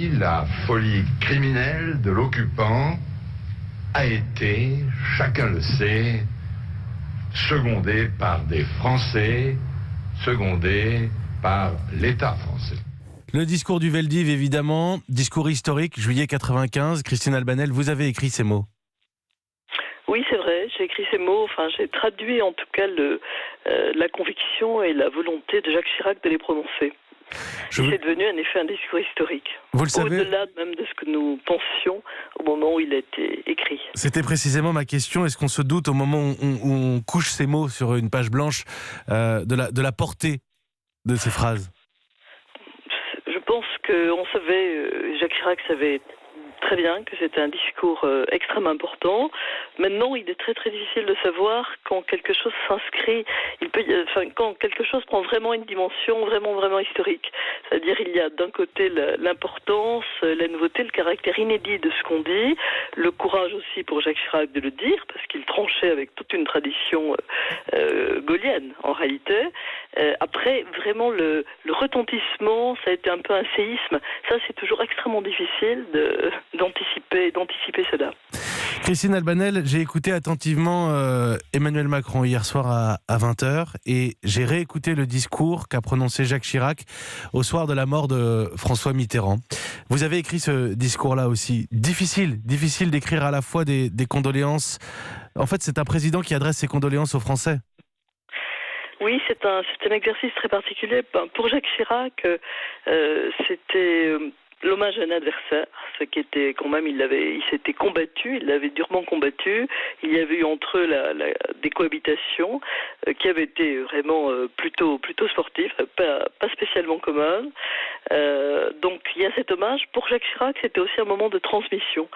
Paris, la folie criminelle de l'occupant a été, chacun le sait, secondée par des Français, secondée par l'État français. Le discours du Veldiv, évidemment, discours historique, juillet 95. Christine Albanel, vous avez écrit ces mots. Oui, c'est vrai, j'ai écrit ces mots, j'ai traduit en tout cas la conviction et la volonté de Jacques Chirac de les prononcer. C'est devenu en effet un discours historique. Vous le savez, au-delà même de ce que nous pensions au moment où il a été écrit. C'était précisément ma question. Est-ce qu'on se doute au moment où on couche ces mots sur une page blanche de la portée de ces phrases ? Je pense qu'on savait, Jacques Chirac savait très bien que c'était un discours extrêmement important. Maintenant, il est très très difficile de savoir quand quelque chose s'inscrit, quand quelque chose prend vraiment une dimension vraiment historique. C'est-à-dire il y a d'un côté l'importance, la nouveauté, le caractère inédit de ce qu'on dit, le courage aussi pour Jacques Chirac de le dire, parce qu'il tranchait avec toute une tradition gaulienne en réalité. Après, vraiment le retentissement, ça a été un peu un séisme. Ça, c'est toujours extrêmement difficile d'anticiper cela. Christine Albanel, j'ai écouté attentivement Emmanuel Macron hier soir à 20h et j'ai réécouté le discours qu'a prononcé Jacques Chirac au soir de la mort de François Mitterrand. Vous avez écrit ce discours-là aussi. Difficile d'écrire à la fois des condoléances. En fait, c'est un président qui adresse ses condoléances aux Français. Oui, c'est un exercice très particulier. Pour Jacques Chirac, c'était l'hommage à un adversaire, ce qui était quand même, il s'était combattu, il l'avait durement combattu. Il y avait eu entre eux des cohabitations qui avaient été vraiment plutôt sportives, pas spécialement communes. Donc il y a cet hommage. Pour Jacques Chirac, c'était aussi un moment de transmission,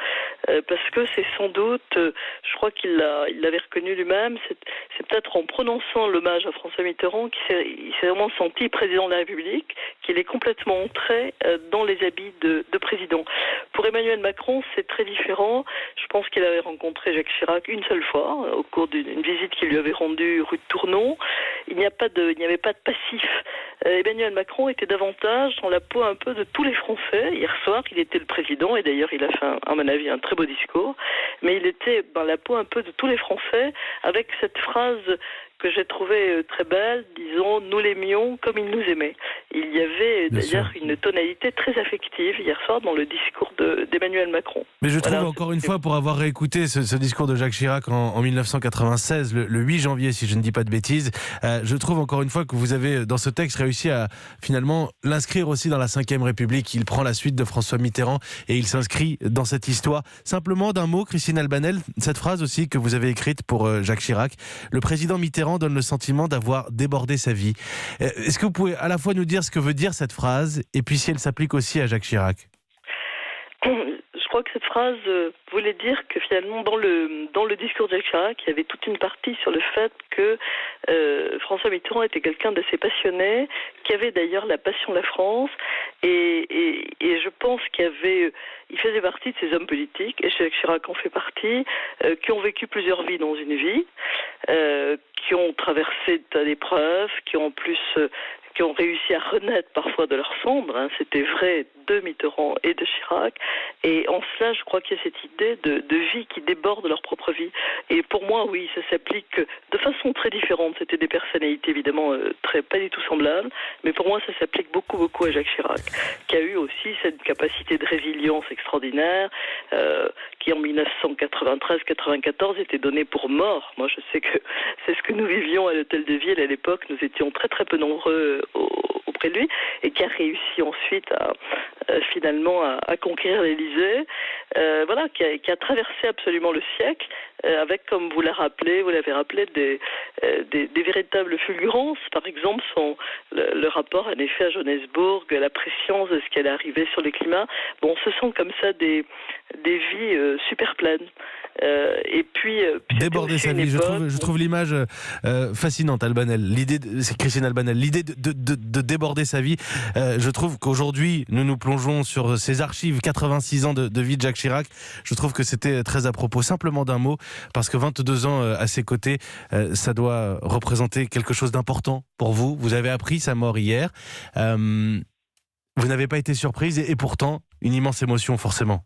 parce que c'est sans doute, je crois qu'il l'avait reconnu lui-même, c'est peut-être en prononçant l'hommage à François Mitterrand qu'il s'est vraiment senti président de la République, qu'il est complètement entré dans les habits de président. Pour Emmanuel Macron, c'est très différent. Je pense qu'il avait rencontré Jacques Chirac une seule fois, au cours d'une visite qu'il lui avait rendue rue de Tournon. Il n'y avait pas de passif. Emmanuel Macron était davantage dans la peau un peu de tous les Français. Hier soir, il était le président, et d'ailleurs il a fait, à mon avis, un très beau discours, mais il était dans la peau un peu de tous les Français, avec cette phrase que j'ai trouvée très belle, disons, nous l'aimions comme il nous aimait. Il y avait d'ailleurs une tonalité très affective hier soir dans le discours d'Emmanuel Macron. Mais je trouve encore une fois, pour avoir réécouté ce discours de Jacques Chirac en 1996, le 8 janvier, si je ne dis pas de bêtises, je trouve encore une fois que vous avez, dans ce texte, réussi à finalement l'inscrire aussi dans la Ve République. Il prend la suite de François Mitterrand et il s'inscrit dans cette histoire. Simplement d'un mot, Christine Albanel, cette phrase aussi que vous avez écrite pour Jacques Chirac, le président Mitterrand donne le sentiment d'avoir débordé sa vie. Est-ce que vous pouvez à la fois nous dire ce que veut dire cette phrase et puis si elle s'applique aussi à Jacques Chirac ? Je crois que cette phrase voulait dire que finalement dans le discours de Jacques Chirac, il y avait toute une partie sur le fait que François Mitterrand était quelqu'un d'assez passionné, qui avait d'ailleurs la passion de la France, et je pense il faisait partie de ces hommes politiques, et Jacques Chirac en fait partie, qui ont vécu plusieurs vies dans une vie, qui ont traversé tas d'épreuves, qui ont réussi à renaître parfois de leurs cendres. C'était vrai de Mitterrand et de Chirac. Et en cela, je crois qu'il y a cette idée de vie qui déborde de leur propre vie. Et pour moi, oui, ça s'applique de façon très différente. C'était des personnalités évidemment pas du tout semblables. Mais pour moi, ça s'applique beaucoup à Jacques Chirac, qui a eu aussi cette capacité de résilience extraordinaire, qui en 1993-94 était donnée pour mort. Moi, je sais que c'est ce que nous vivions à l'Hôtel de Ville à l'époque. Nous étions très peu nombreux auprès de lui, et qui a réussi ensuite finalement à conquérir l'Élysée, qui a traversé absolument le siècle, avec, comme vous l'avez rappelé, des véritables fulgurances. Par exemple, le rapport en effet à Johannesburg, la prescience de ce qui allait arriver sur le climat. Bon, ce sont comme ça des vies super pleines. Et puis déborder sa vie, je trouve l'image fascinante, Albanel. C'est Christine Albanel, l'idée de déborder sa vie. Je trouve qu'aujourd'hui nous plongeons sur ces archives, 86 ans de vie de Jacques Chirac. Je trouve que c'était très à propos. Simplement d'un mot, parce que 22 ans à ses côtés, ça doit représenter quelque chose d'important pour vous. Vous avez appris sa mort hier. Vous n'avez pas été surprise, et pourtant une immense émotion forcément.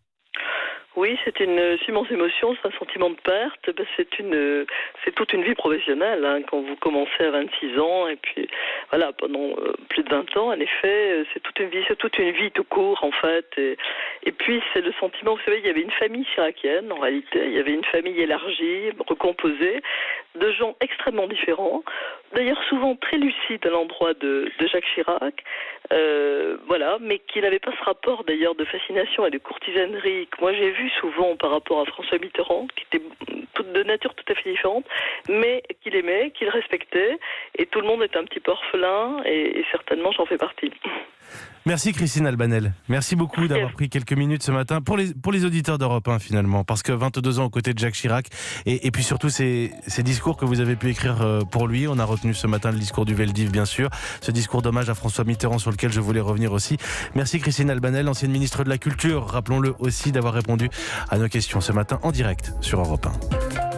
Oui, c'est une immense émotion, c'est un sentiment de perte. C'est toute une vie professionnelle. Quand vous commencez à 26 ans et puis voilà pendant plus de 20 ans, en effet, c'est toute une vie tout court en fait. Et puis c'est le sentiment, vous savez, il y avait une famille chiracienne en réalité, il y avait une famille élargie, recomposée, de gens extrêmement différents. D'ailleurs souvent très lucides à l'endroit de Jacques Chirac, voilà, mais qui n'avait pas ce rapport d'ailleurs de fascination et de courtisanerie que moi j'ai vu souvent par rapport à François Mitterrand, qui était de nature tout à fait différente, mais qu'il aimait, qu'il respectait, et tout le monde est un petit peu orphelin, et certainement j'en fais partie. Merci Christine Albanel. Merci beaucoup d'avoir pris quelques minutes ce matin pour les auditeurs d'Europe 1 finalement, parce que 22 ans aux côtés de Jacques Chirac et puis surtout ces discours que vous avez pu écrire pour lui. On a retenu ce matin le discours du Veldiv bien sûr, ce discours d'hommage à François Mitterrand sur lequel je voulais revenir aussi. Merci Christine Albanel, ancienne ministre de la Culture, rappelons-le aussi d'avoir répondu à nos questions ce matin en direct sur Europe 1.